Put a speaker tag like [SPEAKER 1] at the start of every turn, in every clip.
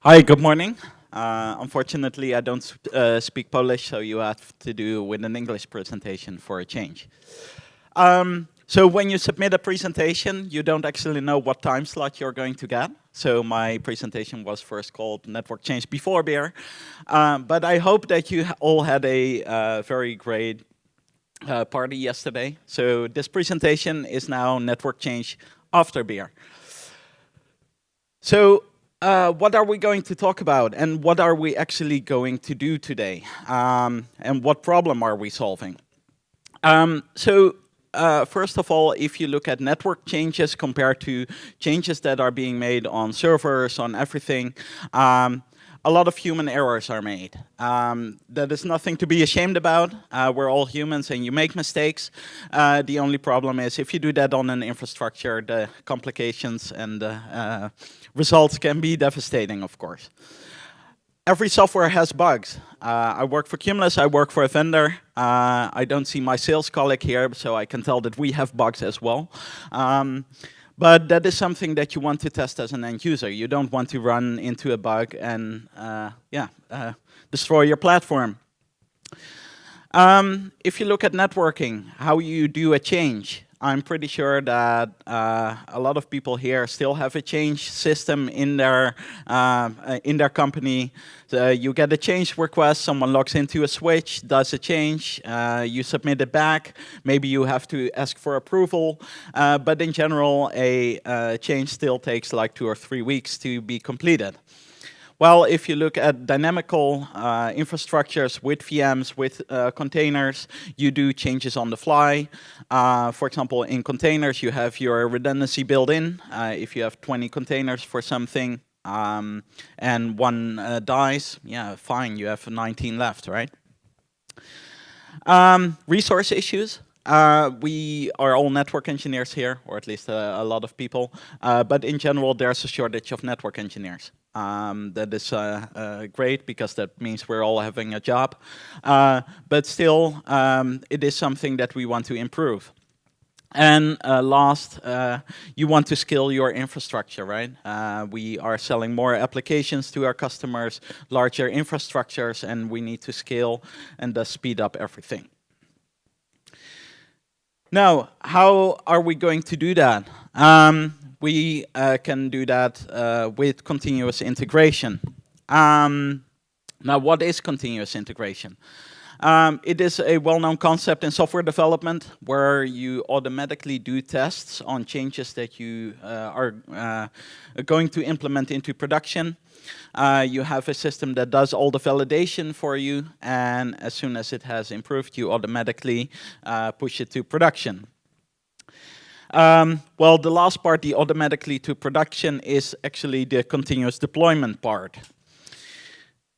[SPEAKER 1] Hi, good morning. Unfortunately, I don't speak Polish, so you have to do with an English presentation for a change. So when you submit a presentation, you don't actually know what time slot you're going to get. So my presentation was first called Network Change Before Beer. But I hope that you all had a very great party yesterday. So this presentation is now Network Change After Beer. So what are we going to talk about, and what are we actually going to do today, and what problem are we solving? First of all, if you look at network changes compared to changes that are being made on servers, on everything, a lot of human errors are made. That is nothing to be ashamed about. We're all humans and you make mistakes. The only problem is if you do that on an infrastructure, the complications and the results can be devastating, of course. Every software has bugs. I work for Cumulus, I work for a vendor. I don't see my sales colleague here, so I can tell that we have bugs as well. But that is something that you want to test as an end user. You don't want to run into a bug and destroy your platform. If you look at networking, how you do a change, I'm pretty sure that a lot of people here still have a change system in their company. You get a change request, someone logs into a switch, does a change, you submit it back. Maybe you have to ask for approval, but in general, a change still takes like 2 or 3 weeks to be completed. Well, if you look at dynamical infrastructures with VMs, with containers, you do changes on the fly. For example, in containers, you have your redundancy built in. If you have 20 containers for something and one dies, yeah, fine, you have 19 left, right? Resource issues. We are all network engineers here, or at least a lot of people. But in general, there's a shortage of network engineers. That is great because that means we're all having a job. But still, it is something that we want to improve. And last, you want to scale your infrastructure, right? We are selling more applications to our customers, larger infrastructures, and we need to scale and thus speed up everything. Now, how are we going to do that? We can do that with continuous integration. Now, what is continuous integration? It is a well-known concept in software development where you automatically do tests on changes that you are going to implement into production. You have a system that does all the validation for you, and as soon as it has improved, you automatically push it to production. Well, the last part, the automatically to production, is actually the continuous deployment part.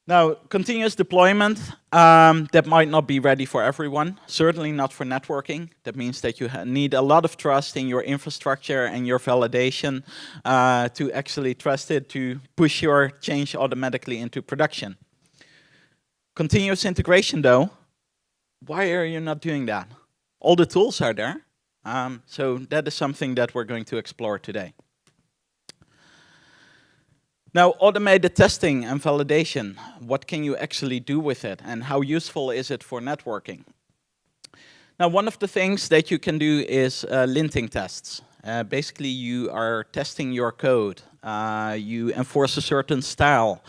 [SPEAKER 1] Now, continuous deployment, that might not be ready for everyone, certainly not for networking. That means that you need a lot of trust in your infrastructure and your validation to actually trust it to push your change automatically into production. Continuous integration, though, why are you not doing that? All the tools are there, so that is something that we're going to explore today. Now, automated testing and validation, what can you actually do with it, and how useful is it for networking? Now, one of the things that you can do is linting tests. Basically, you are testing your code. You enforce a certain style.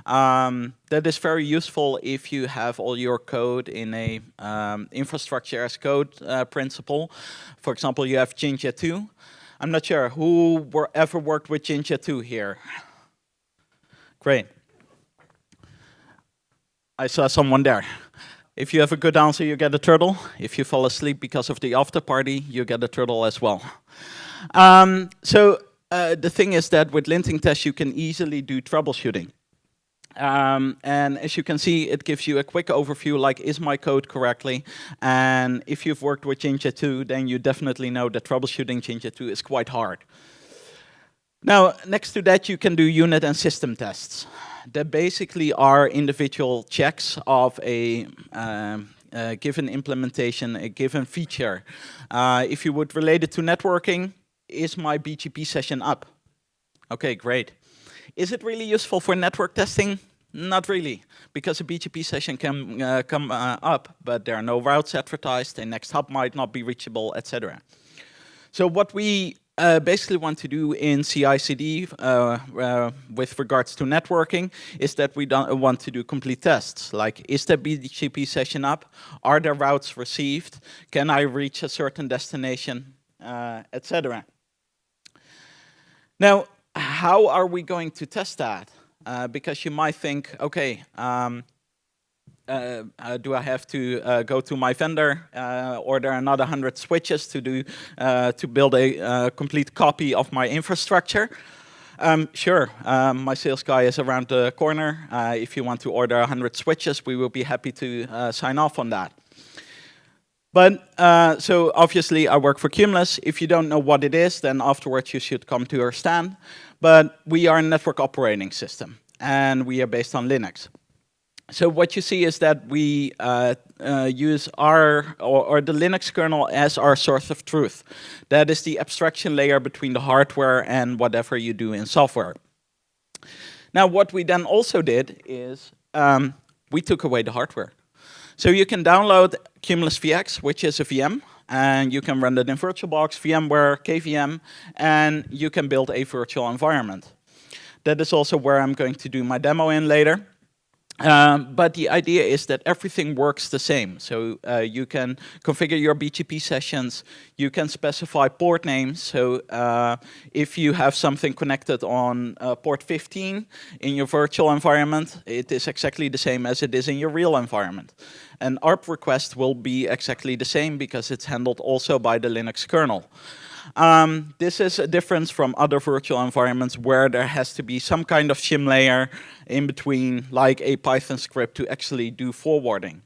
[SPEAKER 1] That is very useful if you have all your code in a infrastructure as code principle. For example, you have Jinja 2. I'm not sure who ever worked with Jinja 2 here. Great. I saw someone there. If you have a good answer, you get a turtle. If you fall asleep because of the after party, you get a turtle as well. The thing is that with linting tests, you can easily do troubleshooting. And as you can see, it gives you a quick overview, like, is my code correctly? And if you've worked with Jinja 2, then you definitely know that troubleshooting Jinja 2 is quite hard. Now, next to that, you can do unit and system tests. That basically are individual checks of a given implementation, a given feature. If you would relate it to networking, is my BGP session up? Okay, great. Is it really useful for network testing? Not really, because a BGP session can come up, but there are no routes advertised, a next hub might not be reachable, etc. So what we basically want to do in CI/CD with regards to networking is that we don't want to do complete tests. Like, is the BGP session up? Are there routes received? Can I reach a certain destination, etc. Now, how are we going to test that? Because you might think, okay, do I have to go to my vendor, order another 100 switches to do to build a complete copy of my infrastructure? Sure, my sales guy is around the corner. If you want to order 100 switches, we will be happy to sign off on that. But, so obviously I work for Cumulus. If you don't know what it is, then afterwards you should come to our stand. But we are a network operating system, and we are based on Linux. So what you see is that we use our, or the Linux kernel as our source of truth. That is the abstraction layer between the hardware and whatever you do in software. Now, what we then also did is we took away the hardware. So you can download Cumulus VX, which is a VM, and you can run it in VirtualBox, VMware, KVM, and you can build a virtual environment. That is also where I'm going to do my demo in later. But the idea is that everything works the same. So you can configure your BGP sessions, you can specify port names. So if you have something connected on port 15 in your virtual environment, it is exactly the same as it is in your real environment. An ARP request will be exactly the same because it's handled also by the Linux kernel. This is a difference from other virtual environments where there has to be some kind of shim layer in between, like a Python script to actually do forwarding.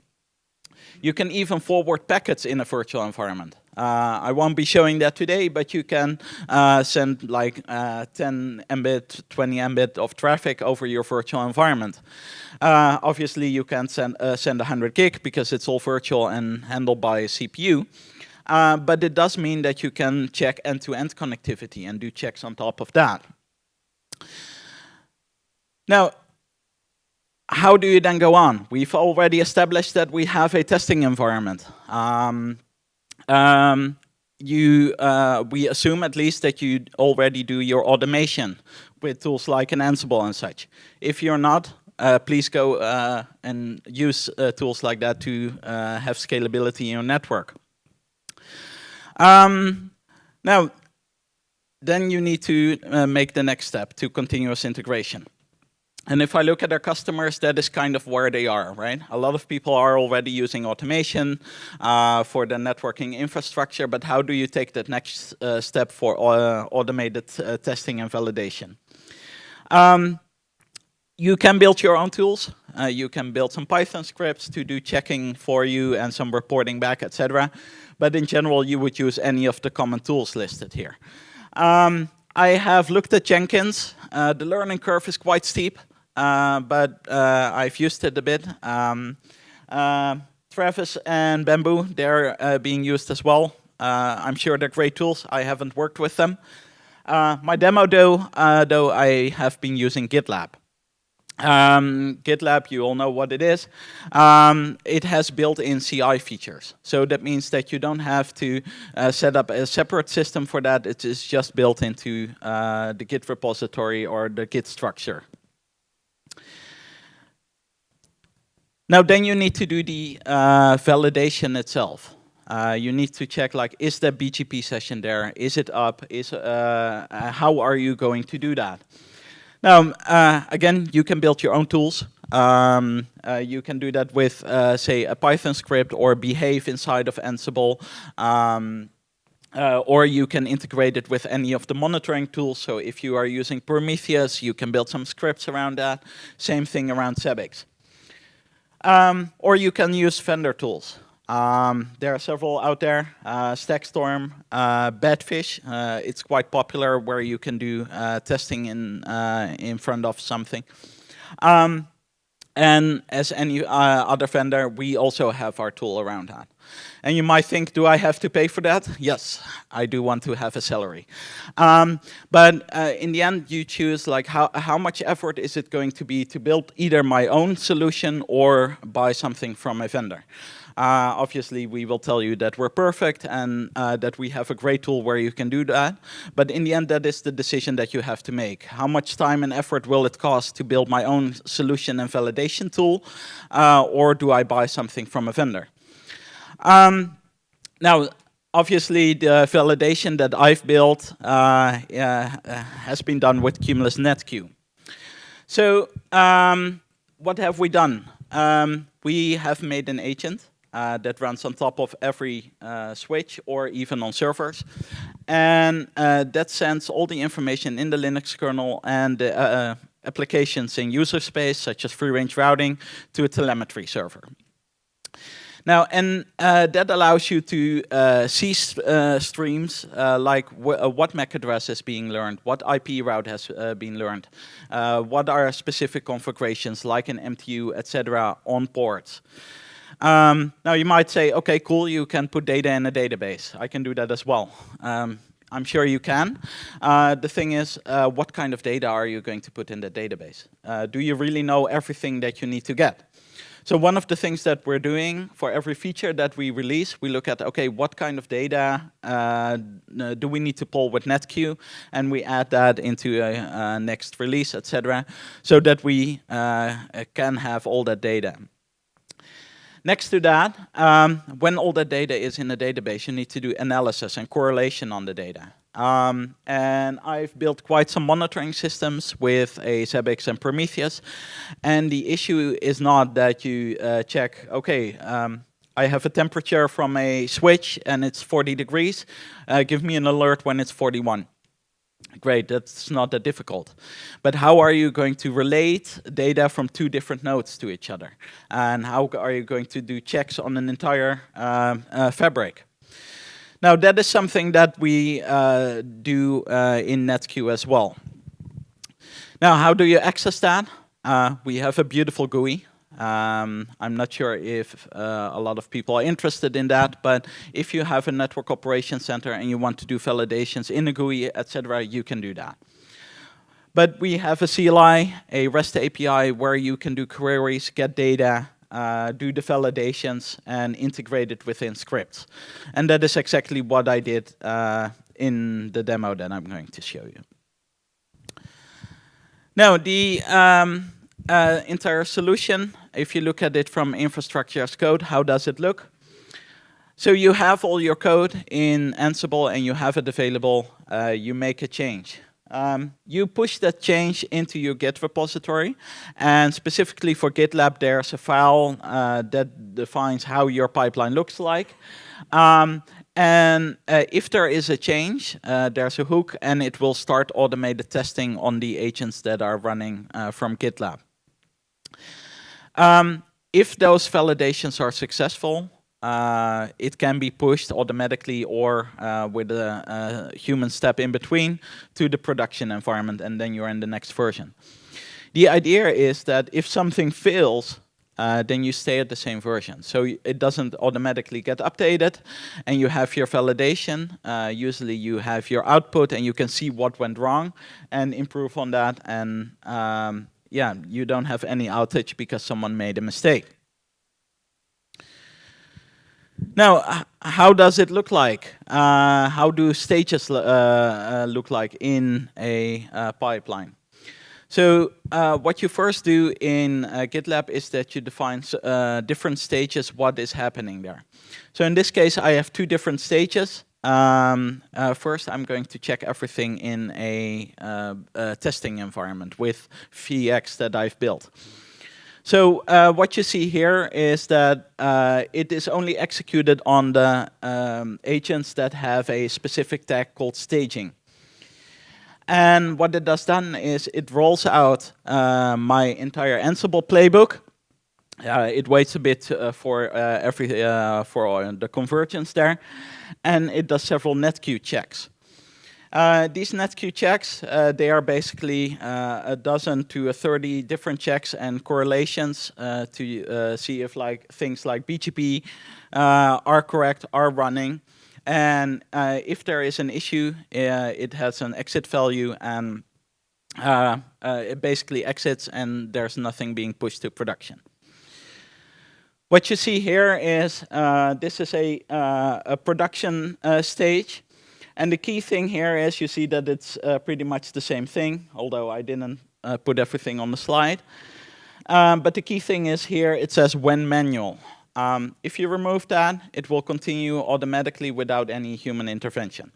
[SPEAKER 1] You can even forward packets in a virtual environment. I won't be showing that today, but you can send like 10 Mbit, 20 Mbit of traffic over your virtual environment. Obviously, you can send 100 gig because it's all virtual and handled by a CPU. But it does mean that you can check end-to-end connectivity and do checks on top of that. Now, how do you then go on? We've already established that we have a testing environment. We assume at least that you already do your automation with tools like an Ansible and such. If you're not, please go and use tools like that to have scalability in your network. Now, then you need to make the next step to continuous integration. And if I look at our customers, that is kind of where they are, right? A lot of people are already using automation for the networking infrastructure, but how do you take that next step for automated testing and validation? You can build your own tools. You can build some Python scripts to do checking for you and some reporting back, etc. But in general, you would use any of the common tools listed here. I have looked at Jenkins. The learning curve is quite steep, but I've used it a bit. Travis and Bamboo, they're being used as well. I'm sure they're great tools. I haven't worked with them. My demo, though, I have been using GitLab. GitLab, you all know what it is. It has built-in CI features. So that means that you don't have to set up a separate system for that. It is just built into the Git repository or the Git structure. Now then you need to do the validation itself. You need to check, like, is the BGP session there? Is it up? How are you going to do that? Now, again, you can build your own tools. You can do that with, say, a Python script or behave inside of Ansible. Or you can integrate it with any of the monitoring tools. So if you are using Prometheus, you can build some scripts around that. Same thing around Zabbix. Or you can use vendor tools. There are several out there, Stackstorm, Badfish. It's quite popular where you can do testing in front of something. And as any other vendor, we also have our tool around that. And you might think, do I have to pay for that? Yes, I do want to have a salary. But in the end, you choose like how much effort is it going to be to build either my own solution or buy something from a vendor. Obviously, we will tell you that we're perfect and that we have a great tool where you can do that. But in the end, that is the decision that you have to make. How much time and effort will it cost to build my own solution and validation tool? Or do I buy something from a vendor? Now, obviously, the validation that I've built has been done with Cumulus NetQ. So, what have we done? We have made an agent that runs on top of every switch or even on servers. And that sends all the information in the Linux kernel and the applications in user space, such as free-range routing, to a telemetry server. Now, and that allows you to see streams like what MAC address is being learned, what IP route has been learned, what are specific configurations like an MTU, etc. on ports. Now, you might say, okay, cool, you can put data in a database. I can do that as well. I'm sure you can. The thing is, what kind of data are you going to put in the database? Do you really know everything that you need to get? So one of the things that we're doing for every feature that we release, we look at, okay, what kind of data do we need to pull with NetQ? And we add that into a next release, etc., so that we can have all that data. Next to that, when all that data is in a database, you need to do analysis and correlation on the data. And I've built quite some monitoring systems with a Zabbix and Prometheus. And the issue is not that you check, okay, I have a temperature from a switch and it's 40 degrees. Give me an alert when it's 41. Great, that's not that difficult. But how are you going to relate data from two different nodes to each other? And how are you going to do checks on an entire fabric? Now, that is something that we do in NetQ as well. Now, how do you access that? We have a beautiful GUI. I'm not sure if a lot of people are interested in that, but if you have a network operations center and you want to do validations in a GUI, etc., you can do that. But we have a CLI, a REST API, where you can do queries, get data, do the validations, and integrate it within scripts. And that is exactly what I did in the demo that I'm going to show you. Now, the entire solution, if you look at it from infrastructure as code, how does it look? So you have all your code in Ansible and you have it available. You make a change. You push that change into your Git repository, and specifically for GitLab, there's a file that defines how your pipeline looks like. And if there is a change, there's a hook, and it will start automated testing on the agents that are running from GitLab. If those validations are successful, it can be pushed automatically or with a human step in between to the production environment, and then you're in the next version. The idea is that if something fails, then you stay at the same version. So it doesn't automatically get updated, and you have your validation. Usually you have your output, and you can see what went wrong and improve on that, and yeah, you don't have any outage because someone made a mistake. Now, how does it look like? How do stages look like in a pipeline? So what you first do in GitLab is that you define different stages, what is happening there. So in this case, I have two different stages. First, I'm going to check everything in a testing environment with VX that I've built. So what you see here is that it is only executed on the agents that have a specific tag called staging. And what it does then is it rolls out my entire Ansible playbook. It waits a bit for the convergence there, and it does several NetQ checks. These NetQ checks, they are basically a dozen to 30 different checks and correlations to see if things like BGP are correct, are running. And if there is an issue, it has an exit value, and it basically exits and there's nothing being pushed to production. What you see here is this is a production stage. And the key thing here is you see that it's pretty much the same thing, although I didn't put everything on the slide. But the key thing is here it says when manual. If you remove that, it will continue automatically without any human intervention.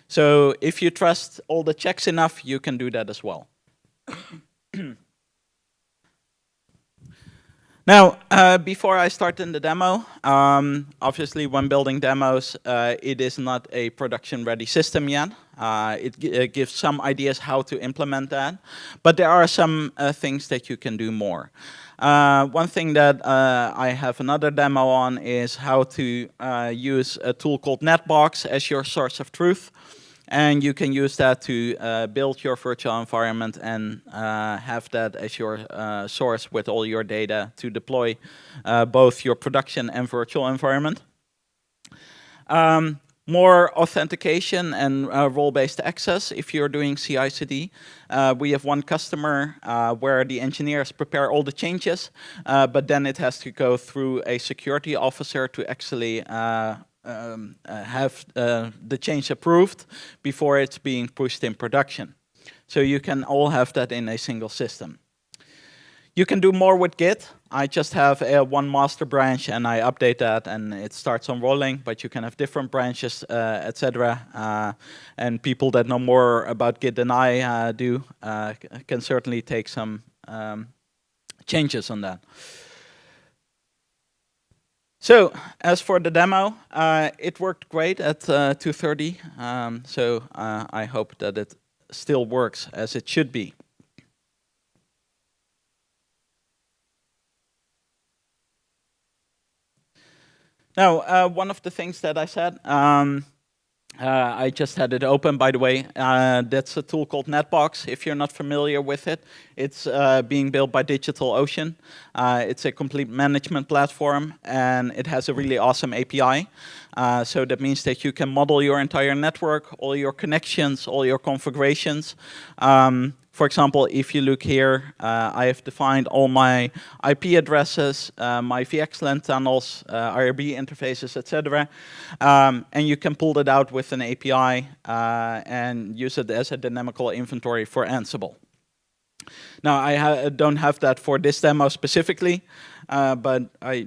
[SPEAKER 1] So if you trust all the checks enough, you can do that as well. Now, before I start in the demo, obviously when building demos, it is not a production-ready system yet. It gives some ideas how to implement that, but there are some things that you can do more. One thing that I have another demo on is how to use a tool called Netbox as your source of truth. And you can use that to build your virtual environment and have that as your source with all your data to deploy both your production and virtual environment. More authentication and role-based access if you're doing CI/CD. We have one customer where the engineers prepare all the changes, but then it has to go through a security officer to actually have the change approved before it's being pushed in production. So you can all have that in a single system. You can do more with Git. I just have one master branch and I update that and it starts on rolling, but you can have different branches, etc. And people that know more about Git than I do can certainly take some changes on that. So, as for the demo, it worked great at 2:30, so I hope that it still works as it should be. Now, one of the things that I said, I just had it open, by the way. That's a tool called Netbox. If you're not familiar with it, it's being built by DigitalOcean. It's a complete management platform, and it has a really awesome API. So that means that you can model your entire network, all your connections, all your configurations. For example, if you look here, I have defined all my IP addresses, my VXLAN tunnels, IRB interfaces, etc. And you can pull that out with an API and use it as a dynamical inventory for Ansible. Now, I don't have that for this demo specifically, but I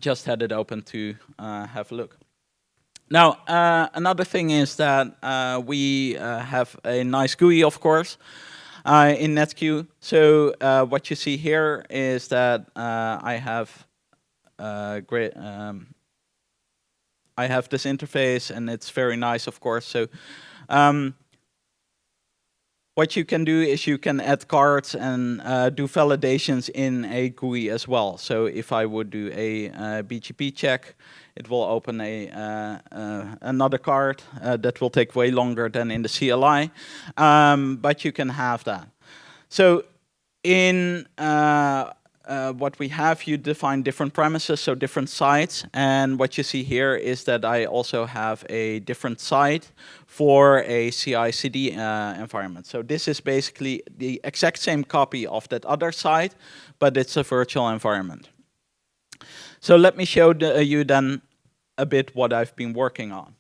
[SPEAKER 1] just had it open to have a look. Now, another thing is that we have a nice GUI, of course, in NetQ. So what you see here is that I have this interface, and it's very nice, of course. So what you can do is you can add cards and do validations in a GUI as well. So if I would do a BGP check, it will open another card that will take way longer than in the CLI, but you can have that. So in what we have, you define different premises, so different sites, and what you see here is that I also have a different site for a CI/CD environment. So this is basically the exact same copy of that other site, but it's a virtual environment. So let me show you then a bit what I've been working on.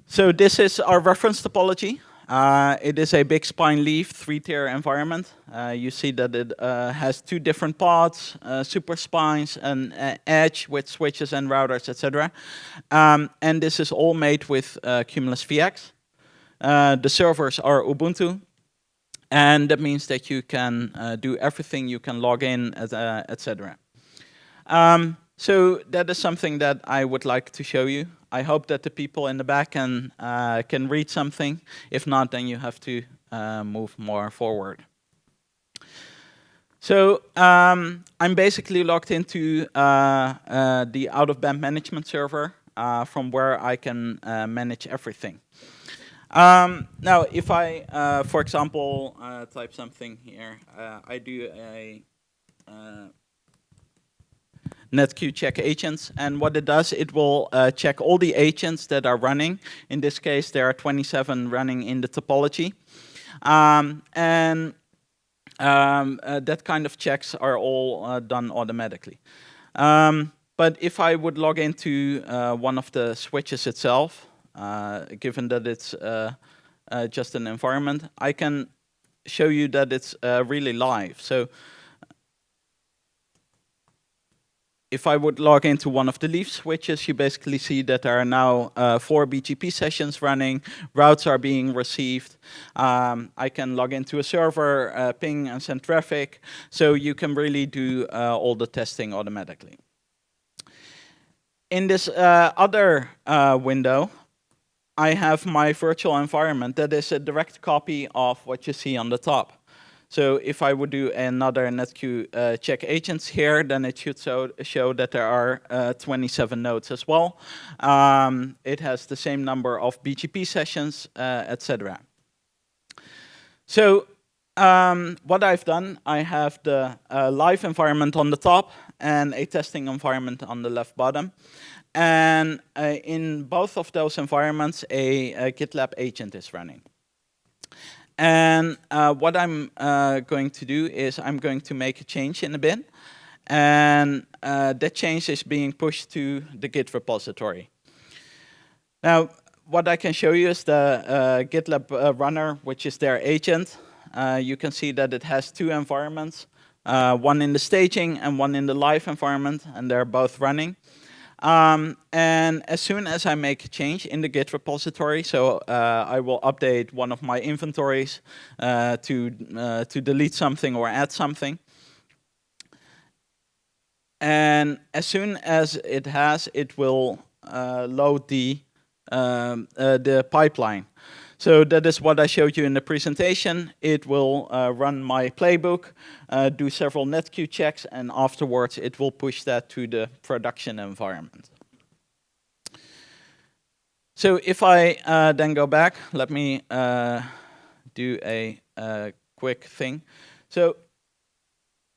[SPEAKER 1] So this is our reference topology. It is a big spine leaf 3-tier environment. You see that it has 2 different pods, super spines, an edge with switches and routers, etc. And this is all made with Cumulus VX. The servers are Ubuntu, and that means that you can do everything. You can log in, etc. So that is something that I would like to show you. I hope that the people in the back can read something. If not, then you have to move more forward. So I'm basically logged into the out-of-band management server from where I can manage everything. Now, if I, for example, type something here, I do a netqueue check agents, and what it does, it will check all the agents that are running. In this case, there are 27 running in the topology. That kind of checks are all done automatically. But if I would log into one of the switches itself, given that it's just an environment, I can show you that it's really live. So if I would log into one of the leaf switches, you basically see that there are now 4 BGP sessions running, routes are being received. I can log into a server, ping and send traffic, so you can really do all the testing automatically. In this other window, I have my virtual environment that is a direct copy of what you see on the top. So if I would do another netqueue check agents here, then it should show that there are 27 nodes as well. It has the same number of BGP sessions, etc. So what I've done, I have the live environment on the top and a testing environment on the left bottom. And in both of those environments, a GitLab agent is running. And what I'm going to do is I'm going to make a change in a bin. And that change is being pushed to the Git repository. Now, what I can show you is the GitLab runner, which is their agent. You can see that it has 2 environments, one in the staging and one in the live environment, and they're both running. And as soon as I make a change in the Git repository, so I will update one of my inventories to delete something or add something. And as soon as it has, it will load the pipeline. So that is what I showed you in the presentation. It will run my playbook, do several netqueue checks, and afterwards it will push that to the production environment. So if I then go back, let me do a quick thing. So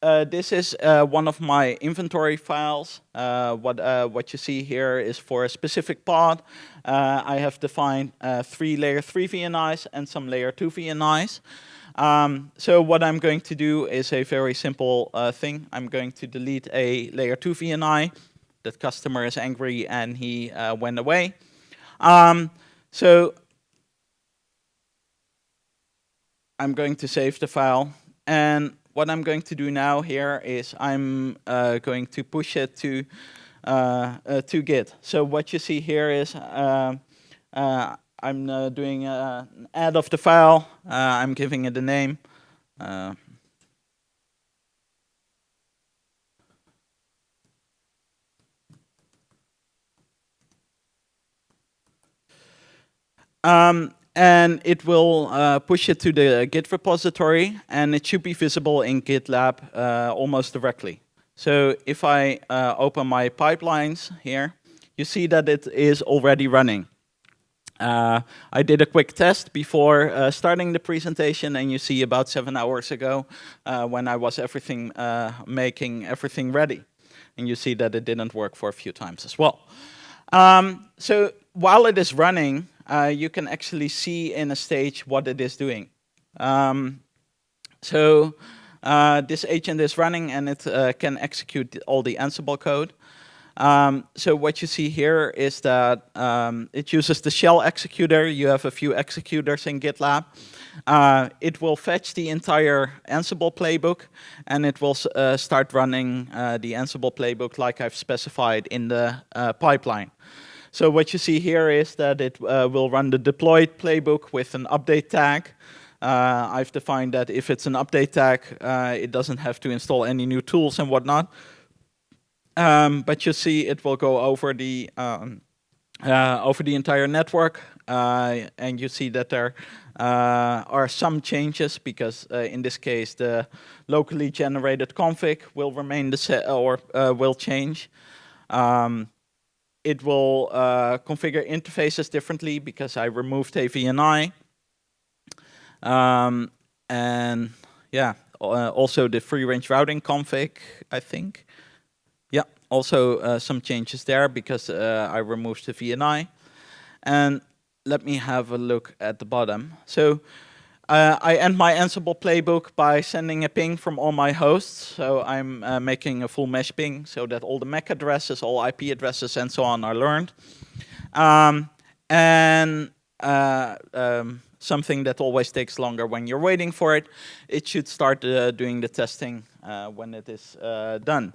[SPEAKER 1] this is one of my inventory files. What you see here is for a specific pod. I have defined 3 layer 3 VNIs and some layer 2 VNIs. So what I'm going to do is a very simple thing. I'm going to delete a layer 2 VNI. That customer is angry and he went away. So I'm going to save the file, and what I'm going to do now here is I'm going to push it to Git. So what you see here is I'm doing an add of the file. I'm giving it a name. And it will push it to the Git repository, and it should be visible in GitLab almost directly. So if I open my pipelines here, you see that it is already running. I did a quick test before starting the presentation, and you see about 7 hours ago when I was making everything ready. And you see that it didn't work for a few times as well. So while it is running, you can actually see in a stage what it is doing. This agent is running, and it can execute all the Ansible code. So what you see here is that it uses the shell executor. You have a few executors in GitLab. It will fetch the entire Ansible playbook, and it will start running the Ansible playbook like I've specified in the pipeline. So what you see here is that it will run the deployed playbook with an update tag. I've defined that if it's an update tag, it doesn't have to install any new tools and whatnot. But you see it will go over the entire network, and you see that there are some changes because in this case the locally generated config will remain the same or will change. it will configure interfaces differently because I removed a VNI. And yeah, also the free range routing config, I think. Yeah, also some changes there because I removed the VNI. And let me have a look at the bottom. So I end my Ansible playbook by sending a ping from all my hosts. So I'm making a full mesh ping so that all the MAC addresses, all IP addresses, and so on are learned. And something that always takes longer when you're waiting for it, it should start doing the testing when it is done.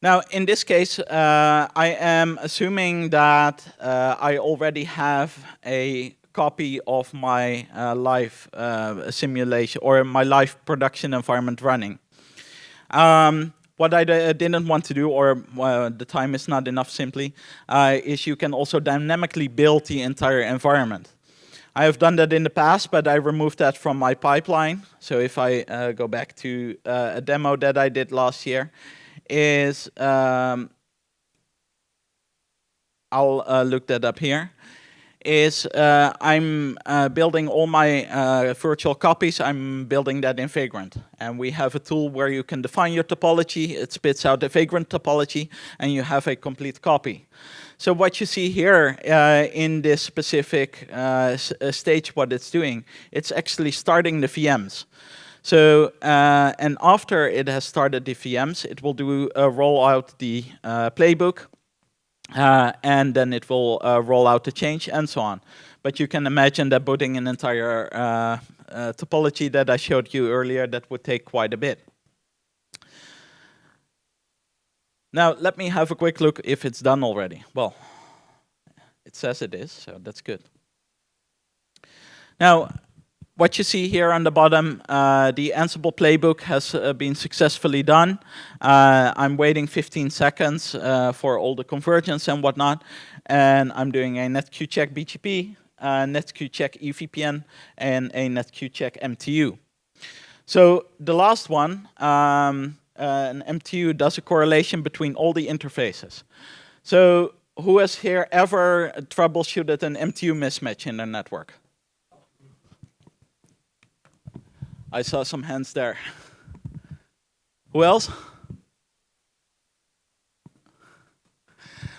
[SPEAKER 1] Now, in this case, I am assuming that I already have a copy of my live simulation or my live production environment running. What I didn't want to do, or the time is not enough simply, is you can also dynamically build the entire environment. I have done that in the past, but I removed that from my pipeline. So if I go back to a demo that I did last year, I'll look that up here, I'm building all my virtual copies, I'm building that in Vagrant. And we have a tool where you can define your topology, it spits out a Vagrant topology, and you have a complete copy. So what you see here in this specific stage, what it's doing, it's actually starting the VMs. So, and after it has started the VMs, it will roll out the playbook, and then it will roll out the change and so on. But you can imagine that booting an entire topology that I showed you earlier, that would take quite a bit. Now, let me have a quick look if it's done already. Well, it says it is, so that's good. Now, what you see here on the bottom, the Ansible playbook has been successfully done. I'm waiting 15 seconds for all the convergence and whatnot, and I'm doing a netqcheck BGP, netqcheck EVPN, and a netqcheck MTU. So the last one, an MTU does a correlation between all the interfaces. So who has here ever troubleshooted an MTU mismatch in their network? I saw some hands there. Who else?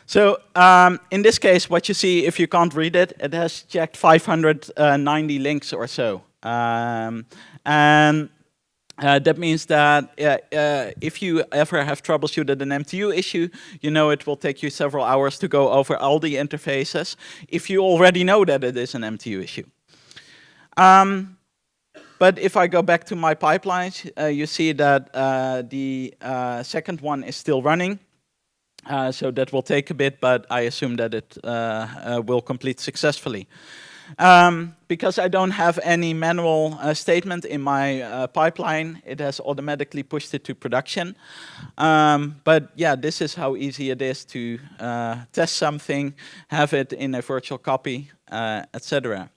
[SPEAKER 1] So in this case, what you see, if you can't read it, it has checked 590 links or so. And that means that if you ever have troubleshooted an MTU issue, you know it will take you several hours to go over all the interfaces if you already know that it is an MTU issue. But if I go back to my pipelines, you see that the second one is still running. So that will take a bit, but I assume that it will complete successfully. Because I don't have any manual statement in my pipeline, it has automatically pushed it to production. But yeah, this is how easy it is to test something, have it in a virtual copy, etc.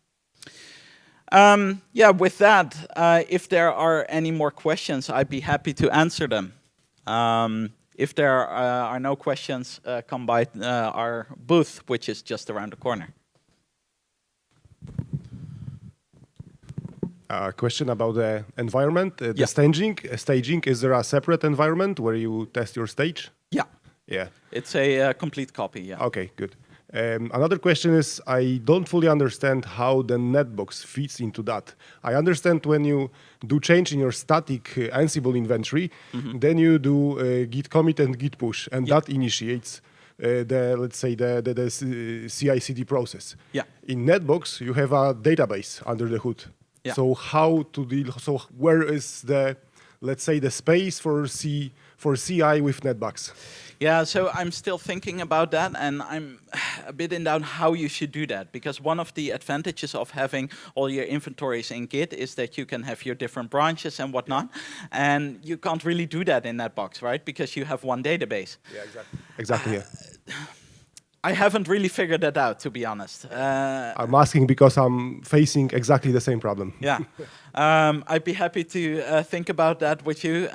[SPEAKER 1] Yeah, with that, if there are any more questions, I'd be happy to answer them. If there are no questions, come by our booth, which is just around the corner.
[SPEAKER 2] A question about the environment, the staging. Is there a separate environment where you test your stage?
[SPEAKER 1] Yeah.
[SPEAKER 2] Yeah.
[SPEAKER 1] It's a complete copy, yeah.
[SPEAKER 2] Okay, good. Another question is, I don't fully understand how the netbox fits into that. I understand when you do change in your static Ansible inventory, then you do git commit and git push, and that initiates let's say the CI/CD process.
[SPEAKER 1] Yeah.
[SPEAKER 2] In netbox, you have a database under the hood. Yeah. So how to deal? So where is the, let's say, the space for CI with netbox?
[SPEAKER 1] Yeah, so I'm still thinking about that, and I'm a bit in doubt how you should do that, because one of the advantages of having all your inventories in Git is that you can have your different branches and whatnot, and you can't really do that in that box, right? Because you have one database.
[SPEAKER 2] Yeah, exactly. Exactly. Yeah.
[SPEAKER 1] I haven't really figured that out, to be honest.
[SPEAKER 2] I'm asking because I'm facing exactly the same problem.
[SPEAKER 1] Yeah, I'd be happy to think about that with you.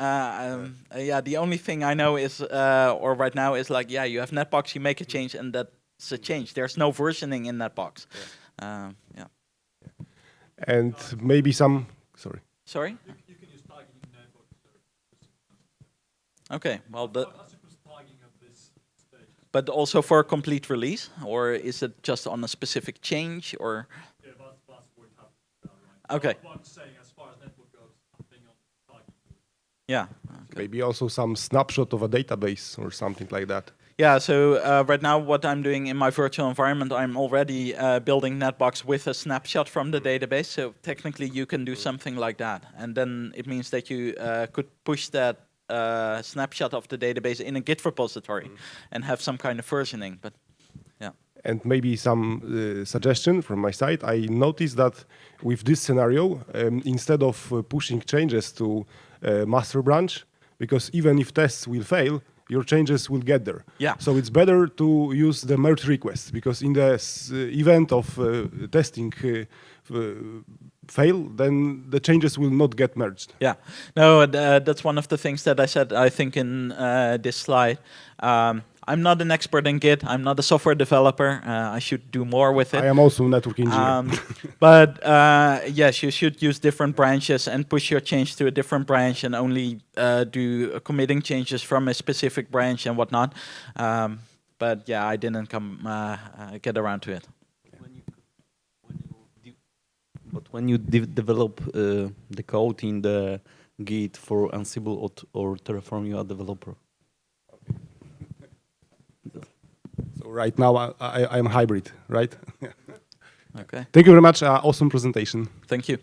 [SPEAKER 1] Yeah, the only thing I know is, or right now is like, yeah, you have Netbox, you make a change, and that's a change. There's no versioning in Netbox. Yeah.
[SPEAKER 2] And maybe some, sorry.
[SPEAKER 1] Sorry?
[SPEAKER 3] You can use tagging in Netbox.
[SPEAKER 1] Okay, well,
[SPEAKER 3] How super is tagging at this stage?
[SPEAKER 1] but also for a complete release, or is it just on a specific change, or?
[SPEAKER 3] Yeah, that's what happens. Right.
[SPEAKER 1] Okay.
[SPEAKER 3] What I'm saying, as far as network goes, something on tagging.
[SPEAKER 1] Yeah.
[SPEAKER 2] Maybe also some snapshot of a database or something like that.
[SPEAKER 1] Yeah, so right now what I'm doing in my virtual environment, I'm already building Netbox with a snapshot from the database. So technically you can do something like that. And then it means that you could push that snapshot of the database in a Git repository and have some kind of versioning. But yeah.
[SPEAKER 2] And maybe some suggestion from my side. I noticed that with this scenario, instead of pushing changes to master branch, because even if tests will fail, your changes will get there.
[SPEAKER 1] Yeah.
[SPEAKER 2] So it's better to use the merge request, because in the event of testing fail, then the changes will not get merged.
[SPEAKER 1] Yeah, no, that's one of the things that I said, I think, in this slide. I'm not an expert in Git. I'm not a software developer. I should do more with it.
[SPEAKER 2] I am also a network engineer.
[SPEAKER 1] But yes, you should use different branches and push your change to a different branch and only do committing changes from a specific branch and whatnot. But yeah, I didn't get around to it.
[SPEAKER 4] But when you develop the code in the Git for Ansible or Terraform, you are a developer.
[SPEAKER 2] So right now I'm hybrid, right?
[SPEAKER 1] Okay.
[SPEAKER 2] Thank you very much. Awesome presentation.
[SPEAKER 1] Thank you.